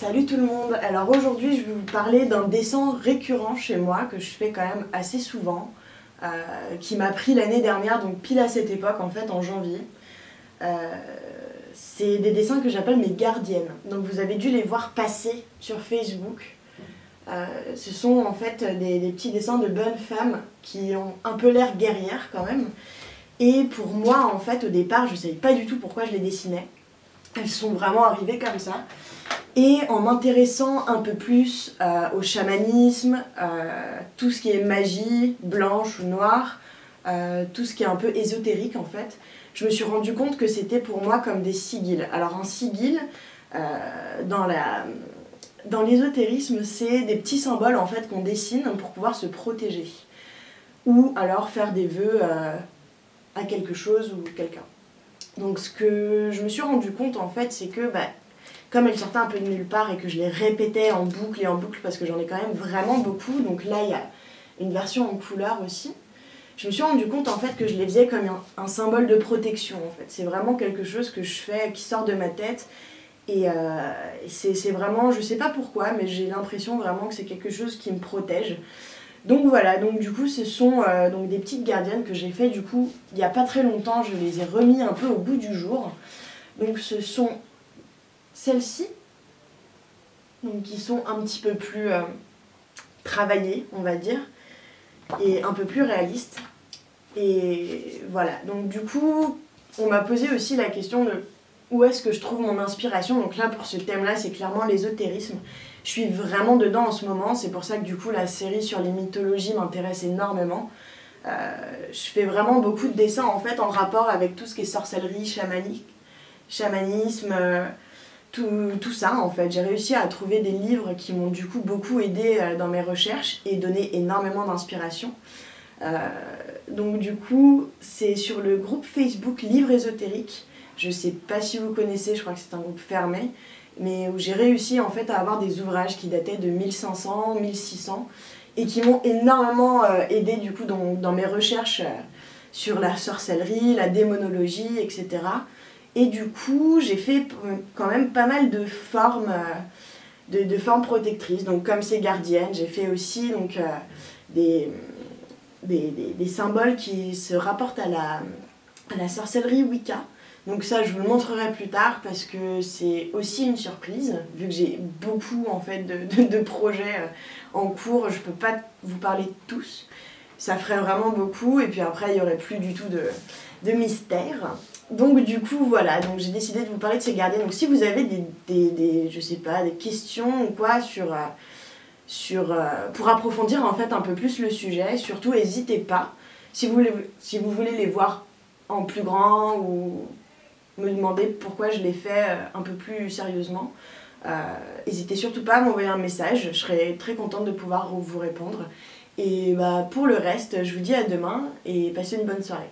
Salut tout le monde. Alors aujourd'hui je vais vous parler d'un dessin récurrent chez moi que je fais quand même assez souvent, qui m'a pris l'année dernière, donc pile à cette époque en fait, en janvier. C'est des dessins que j'appelle mes gardiennes. Donc vous avez dû les voir passer sur Facebook. Ce sont en fait des petits dessins de bonnes femmes qui ont un peu l'air guerrières quand même. Et pour moi en fait au départ je ne savais pas du tout pourquoi je les dessinais. Elles sont vraiment arrivées comme ça. Et en m'intéressant un peu plus au chamanisme, tout ce qui est magie, blanche ou noire, tout ce qui est un peu ésotérique en fait, je me suis rendu compte que c'était pour moi comme des sigils. Alors un sigil, dans l'ésotérisme, c'est des petits symboles en fait qu'on dessine pour pouvoir se protéger. Ou alors faire des vœux à quelque chose ou quelqu'un. Donc ce que je me suis rendu compte en fait, c'est que comme elles sortaient un peu de nulle part et que je les répétais en boucle et en boucle parce que j'en ai quand même vraiment beaucoup, donc là il y a une version en couleur aussi, je me suis rendu compte en fait que je les faisais comme un symbole de protection en fait. C'est vraiment quelque chose que je fais, qui sort de ma tête et c'est vraiment, je sais pas pourquoi, mais j'ai l'impression vraiment que c'est quelque chose qui me protège. Donc voilà, donc du coup ce sont donc des petites gardiennes que j'ai fait du coup il n'y a pas très longtemps, je les ai remis un peu au goût du jour. Donc ce sont celles-ci, donc qui sont un petit peu plus travaillées, on va dire, et un peu plus réalistes. Et voilà, donc du coup, on m'a posé aussi la question de où est-ce que je trouve mon inspiration. Donc là, pour ce thème-là, c'est clairement l'ésotérisme. Je suis vraiment dedans en ce moment, c'est pour ça que du coup, la série sur les mythologies m'intéresse énormément. Je fais vraiment beaucoup de dessins en fait en rapport avec tout ce qui est sorcellerie, chamanisme, tout ça en fait. J'ai réussi à trouver des livres qui m'ont du coup beaucoup aidé dans mes recherches et donné énormément d'inspiration. Donc du coup c'est sur le groupe Facebook Livres Ésotériques. Je sais pas si vous connaissez, je crois que c'est un groupe fermé, mais où j'ai réussi en fait à avoir des ouvrages qui dataient de 1500, 1600 et qui m'ont énormément aidé du coup dans mes recherches sur la sorcellerie, la démonologie, etc. Et du coup, j'ai fait quand même pas mal de formes, de formes protectrices. Donc comme ces gardiennes, j'ai fait aussi donc, des symboles qui se rapportent à la sorcellerie Wicca. Donc ça, je vous le montrerai plus tard parce que c'est aussi une surprise, vu que j'ai beaucoup en fait de projets en cours. Je peux pas vous parler de tous. Ça ferait vraiment beaucoup et puis après, il n'y aurait plus du tout de mystère. Donc du coup voilà, donc j'ai décidé de vous parler de ces gardiennes. Donc si vous avez je sais pas, des questions ou quoi pour approfondir en fait un peu plus le sujet, surtout n'hésitez pas. Si vous voulez les voir en plus grand ou me demander pourquoi je les fais un peu plus sérieusement, n'hésitez surtout pas à m'envoyer un message, je serai très contente de pouvoir vous répondre. Et pour le reste, je vous dis à demain et passez une bonne soirée.